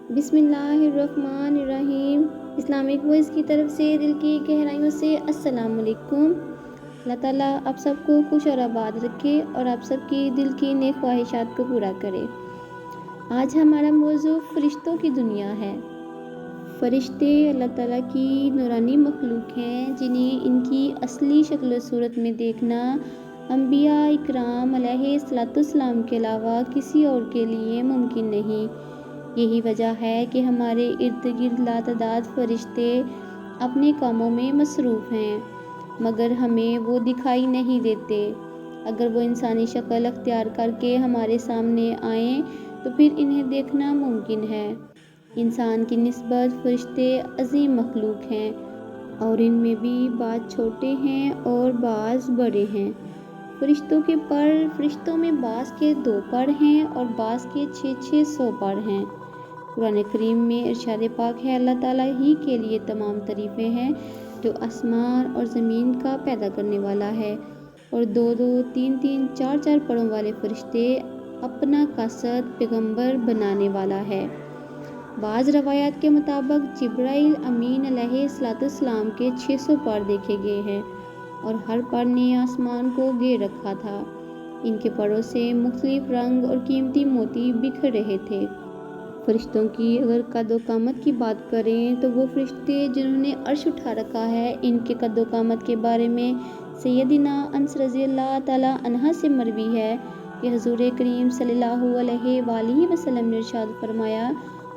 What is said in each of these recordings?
बिस्मिल्लाहिर्रहमानिर्रहीम। Islamic voice की तरफ से दिल की गहराइयों से अस्सलाम वालेकुम। अल्लाह ताला आप सबको खुश और आबाद रखे और आप सबकी दिल की नेक ख्वाहिशात को पूरा करे। आज हमारा मौजू फरिश्तों की दुनिया है। फरिश्ते अल्लाह ताला की नूरानी मखलूक हैं जिन्हें इनकी असली शक्ल सूरत में देखना अंबिया इकराम अलैहिस्सलाम के अलावा किसी और के लिए मुमकिन नहीं। यही वजह है कि हमारे इर्द गिर्द लातादाद फरिश्ते अपने कामों में मसरूफ़ हैं, मगर हमें वो दिखाई नहीं देते। अगर वो इंसानी शक्ल अख्तियार करके हमारे सामने आएँ तो फिर इन्हें देखना मुमकिन है। इंसान की निस्बत फरिश्ते अजीम मखलूक हैं और इनमें भी बाज़ छोटे हैं और बाज़ बड़े हैं। फरिश्तों में बाज़ के 2 पर हैं और बाज़ के 600 पर हैं। कुरान करीम में इरशाद पाक है, अल्लाह ताला ही के लिए तमाम तारीफ़ें हैं जो आसमान और ज़मीन का पैदा करने वाला है और 2-2, 3-3, 4-4 परों वाले फरिश्ते अपना कासद पैगंबर बनाने वाला है। बाज़ रवायात के मुताबिक जिब्राइल अमीन अलैहिस्सलाम के 600 पर देखे गए हैं और हर पर ने आसमान को घेर रखा था। इनके परों से मुख्तलिफ रंग और कीमती मोती बिखर रहे थे। फरिश्तों की अगर कदो कामत की बात करें तो वो फरिश्ते जिन्होंने अर्श उठा रखा है, इनके कदो कामत के बारे में सैयदिना अनस रज़ियल्लाहु ताला अन्हा से मरवी है कि हुज़ूर करीम सल्लल्लाहु अलैहि वसल्लम ने इरशाद फरमाया,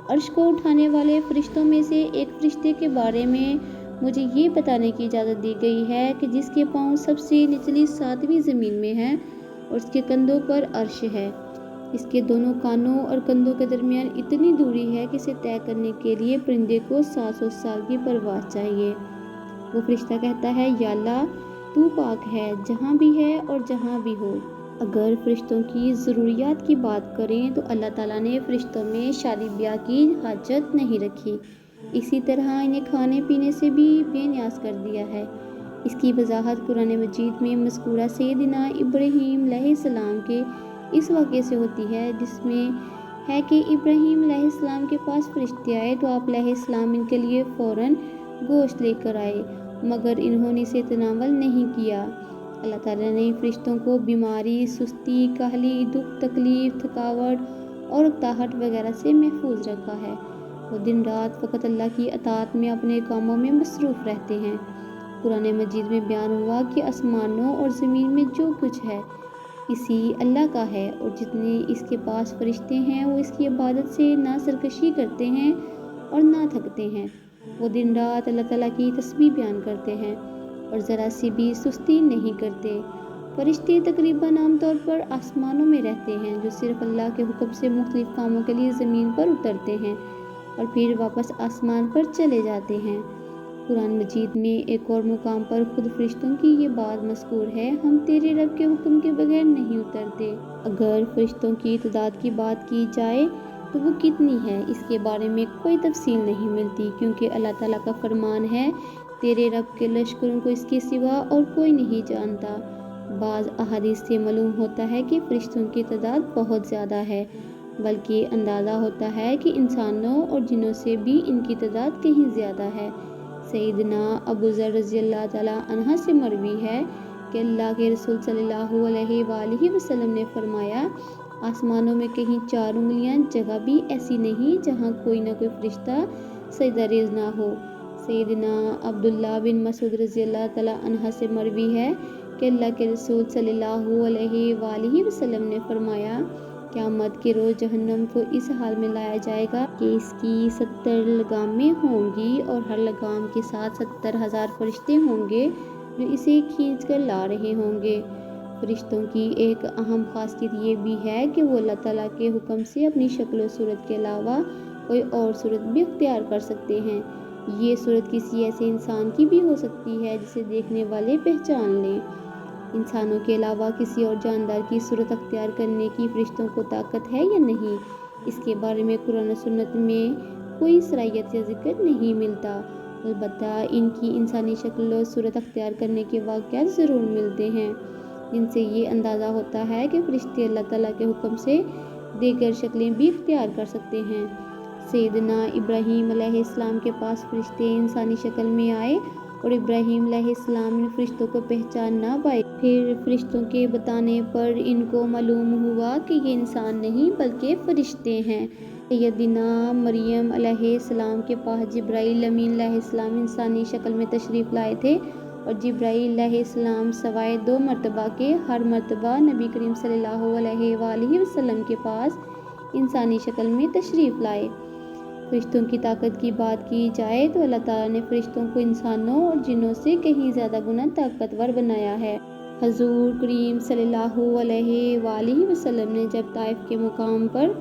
अर्श को उठाने वाले फरिश्तों में से एक फरिश्ते के बारे में मुझे ये बताने की इजाज़त दी गई है कि जिसके पाँव सबसे निचली 7वीं ज़मीन में हैं और उसके कंधों पर अर्श है। इसके दोनों कानों और कंधों के दरमियान इतनी दूरी है कि इसे तय करने के लिए परिंदे को 700 साल की परवाज़ चाहिए। वो फरिश्ता कहता है, या अल्लाह तू पाक है जहाँ भी है और जहाँ भी हो। अगर फरिश्तों की ज़रूरियात की बात करें तो अल्लाह ताला ने फरिश्तों में शादी ब्याह की हाजत नहीं रखी। इसी तरह इन्हें खाने पीने से भी बेनियाज कर दिया है। इसकी वजाहत कुरान मजीद में मज़कूरा सैयदिना इब्राहीम अलैहिस्सलाम के इस वाक़े से होती है, जिसमें है कि इब्राहीम अलैहिस्सलाम के पास फरिश्ते आए तो आप अलैहिस्सलाम इनके लिए फ़ौरन गोश्त लेकर आए, मगर इन्होंने इसे तनावल नहीं किया। अल्लाह ताला ने फरिश्तों को बीमारी, सुस्ती, काहली, दुख, तकलीफ़, थकावट और उकताहट वगैरह से महफूज रखा है। वो दिन रात फ़कत अल्लाह की अताअत में अपने कामों में मसरूफ़ रहते हैं। कुरान मजीद में बयान हुआ कि आसमानों और ज़मीन में जो कुछ है इसी अल्लाह का है और जितने इसके पास फरिश्ते हैं वो इसकी इबादत से ना सरकशी करते हैं और ना थकते हैं। वो दिन रात अल्लाह ताला की तस्बीह बयान करते हैं और ज़रा सी भी सुस्ती नहीं करते। फरिश्ते तकरीबन आमतौर पर आसमानों में रहते हैं, जो सिर्फ अल्लाह के हुक्म से मुख्तलिफ कामों के लिए ज़मीन पर उतरते हैं और फिर वापस आसमान पर चले जाते हैं। कुरान मजीद में एक और मुकाम पर खुद फरिश्तों की ये बात मज़कूर है, हम तेरे रब के हुक्म के बगैर नहीं उतरते। अगर फरिश्तों की तादाद की बात की जाए तो वो कितनी है, इसके बारे में कोई तफसील नहीं मिलती, क्योंकि अल्लाह ताला का फरमान है, तेरे रब के लश्करों को इसके सिवा और कोई नहीं जानता। बाज़ अहादीस से मालूम होता है कि फरिश्तों की तादाद बहुत ज़्यादा है, बल्कि अंदाज़ा होता है कि इंसानों और जिन्नों से भी इनकी तादाद कहीं ज़्यादा है। सैयदना अबू ज़र रज़ियल्लाहु ताला अन्हा से मरवी है कि अल्लाह के रसूल सल्लल्लाहु अलैहि वसल्लम ने फरमाया, आसमानों में कहीं 4 उंगलियां जगह भी ऐसी नहीं जहां कोई ना कोई फरिश्ता सजदा रेज़ ना हो। सैयदना अब्दुल्लाह बिन मसूद रज़ियल्लाहु ताला अन्हा से मरवी है कि अल्लाह के रसूल सल्लल्लाहु अलैहि वसल्लम ने फरमाया, क़यामत के रोज़ जहन्नम को इस हाल में लाया जाएगा कि इसकी 70 लगामें होंगी और हर लगाम के साथ 70,000 फरिश्ते होंगे जो इसे खींच कर ला रहे होंगे। फरिश्तों की एक अहम खासियत ये भी है कि वो अल्लाह ताला के हुक्म से अपनी शक्ल और सूरत के अलावा कोई और सूरत भी इख्तियार कर सकते हैं। ये सूरत किसी ऐसे इंसान की भी हो सकती है जिसे देखने वाले पहचान लें। इंसानों के अलावा किसी और जानदार की सूरत अख्तियार करने की फरिश्तों को ताकत है या नहीं, इसके बारे में कुरान और सुन्नत में कोई सराहियत या जिक्र नहीं मिलता। अलबत्ता इनकी इंसानी शक्ल और सूरत अख्तियार करने के वाक़यात ज़रूर मिलते हैं, जिनसे ये अंदाज़ा होता है कि फरिश्ते अल्लाह ताला के हुक्म से दीगर शक्लें भी इख्तियार कर सकते हैं। سیدنا ابراہیم علیہ السلام کے پاس فرشتے انسانی شکل میں آئے اور ابراہیم علیہ السلام ان فرشتوں کو پہچان نہ پائے۔ پھر فرشتوں کے بتانے پر ان کو معلوم ہوا کہ یہ انسان نہیں بلکہ فرشتے ہیں۔ سیدنا مریم علیہ السلام کے پاس جبرائیل امین علیہ السلام انسانی شکل میں تشریف لائے تھے اور جبرائیل علیہ السلام سوائے 2 مرتبہ کے ہر مرتبہ نبی کریم صلی اللہ علیہ وآلہ وسلم کے پاس انسانی شکل میں تشریف لائے۔ فرشتوں کی طاقت کی بات کی جائے تو اللہ تعالیٰ نے فرشتوں کو انسانوں اور جنوں سے کہیں زیادہ گنا طاقتور بنایا ہے۔ حضور کریم صلی اللہ علیہ وآلہ وسلم نے جب طائف کے مقام پر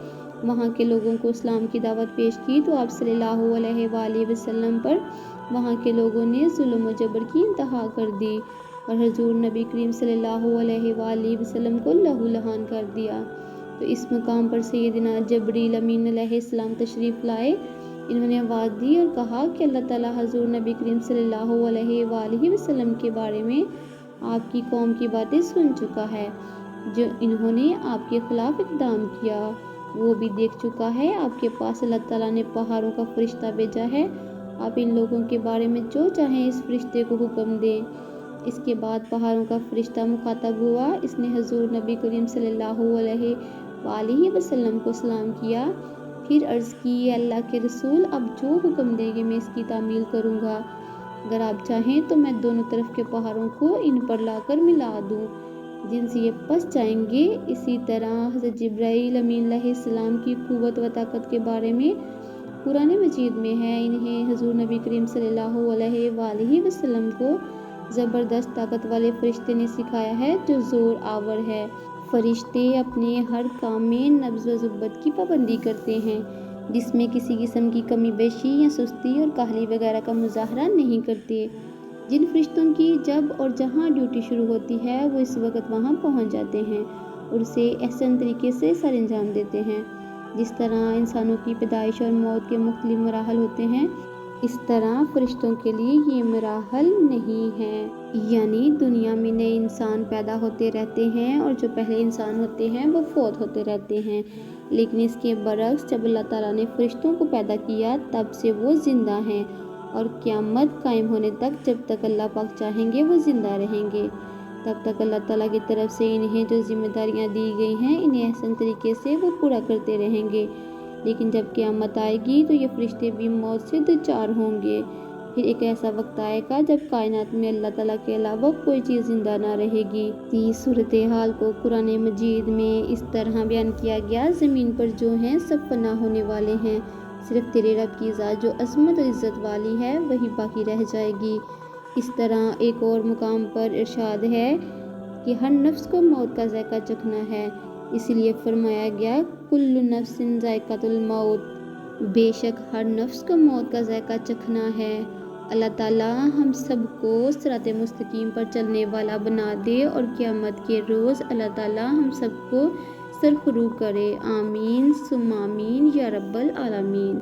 وہاں کے لوگوں کو اسلام کی دعوت پیش کی تو آپ صلی اللہ علیہ وآلہ وسلم پر وہاں کے لوگوں نے ظلم و جبر کی انتہا کر دی اور حضور نبی کریم صلی اللہ علیہ وآلہ وسلم کو لہو لہان کر دیا۔ تو اس مقام پر سیدنا جبرائیل امین علیہ السلام تشریف لائے۔ انہوں نے آواز دی اور کہا کہ اللہ تعالیٰ حضور نبی کریم صلی اللہ علیہ وآلہ وسلم کے بارے میں آپ کی قوم کی باتیں سن چکا ہے۔ جو انہوں نے آپ کے خلاف اقدام کیا وہ بھی دیکھ چکا ہے۔ آپ کے پاس اللہ تعالیٰ نے پہاڑوں کا فرشتہ بھیجا ہے۔ آپ ان لوگوں کے بارے میں جو چاہیں اس فرشتے کو حکم دیں۔ اس کے بعد پہاڑوں کا فرشتہ مخاطب ہوا۔ اس نے حضور نبی کریم صلی اللہ علیہ وآلہ وسلم کو سلام کیا، پھر عرض کی اے اللہ کے رسول، اب جو حکم دیں گے میں اس کی تعمیل کروں گا۔ اگر آپ چاہیں تو میں دونوں طرف کے پہاڑوں کو ان پر لا کر ملا دوں جن سے یہ پس جائیں گے۔ اسی طرح حضرت جبرائیل امین علیہ السلام کی قوت و طاقت کے بارے میں قرآن مجید میں ہے۔ انہیں حضور نبی کریم صلی اللہ علیہ وآلہ وسلم کو زبردست طاقت والے فرشتے نے سکھایا ہے جو زور آور ہے۔ فرشتے اپنے ہر کام میں نبض و ضبط کی پابندی کرتے ہیں، جس میں کسی قسم کی کمی بیشی یا سستی اور کاہلی وغیرہ کا مظاہرہ نہیں کرتے۔ جن فرشتوں کی جب اور جہاں ڈیوٹی شروع ہوتی ہے وہ اس وقت وہاں پہنچ جاتے ہیں اور اسے احسن طریقے سے سر انجام دیتے ہیں۔ جس طرح انسانوں کی پیدائش اور موت کے مختلف مراحل ہوتے ہیں، اس طرح فرشتوں کے لیے یہ مراحل نہیں ہیں۔ یعنی دنیا میں نئے انسان پیدا ہوتے رہتے ہیں اور جو پہلے انسان ہوتے ہیں وہ فوت ہوتے رہتے ہیں، لیکن اس کے برعکس جب اللہ تعالیٰ نے فرشتوں کو پیدا کیا تب سے وہ زندہ ہیں اور قیامت قائم ہونے تک جب تک اللہ پاک چاہیں گے وہ زندہ رہیں گے۔ تب تک اللہ تعالیٰ کی طرف سے انہیں جو ذمہ داریاں دی گئی ہیں انہیں احسن طریقے سے وہ پورا کرتے رہیں گے، لیکن جب قیامت آئے گی تو یہ فرشتے بھی موت سے دوچار ہوں گے۔ پھر ایک ایسا وقت آئے گا جب کائنات میں اللہ تعالیٰ کے علاوہ کوئی چیز زندہ نہ رہے گی۔ اس صورتحال کو قرآن مجید میں اس طرح بیان کیا گیا، زمین پر جو ہیں سب فنا ہونے والے ہیں، صرف تیرے رب کی ذات جو عظمت اور عزت والی ہے وہی باقی رہ جائے گی۔ اس طرح ایک اور مقام پر ارشاد ہے کہ ہر نفس کو موت کا ذائقہ چکھنا ہے، اس لیے فرمایا گیا کل نفس ذائقۃ الموت، بے شک ہر نفس کو موت کا ذائقہ چکھنا ہے۔ اللہ تعالیٰ ہم سب کو صراط مستقیم پر چلنے والا بنا دے اور قیامت کے روز اللہ تعالیٰ ہم سب کو سرفروب کرے۔ آمین ثم آمین یا رب العالمین۔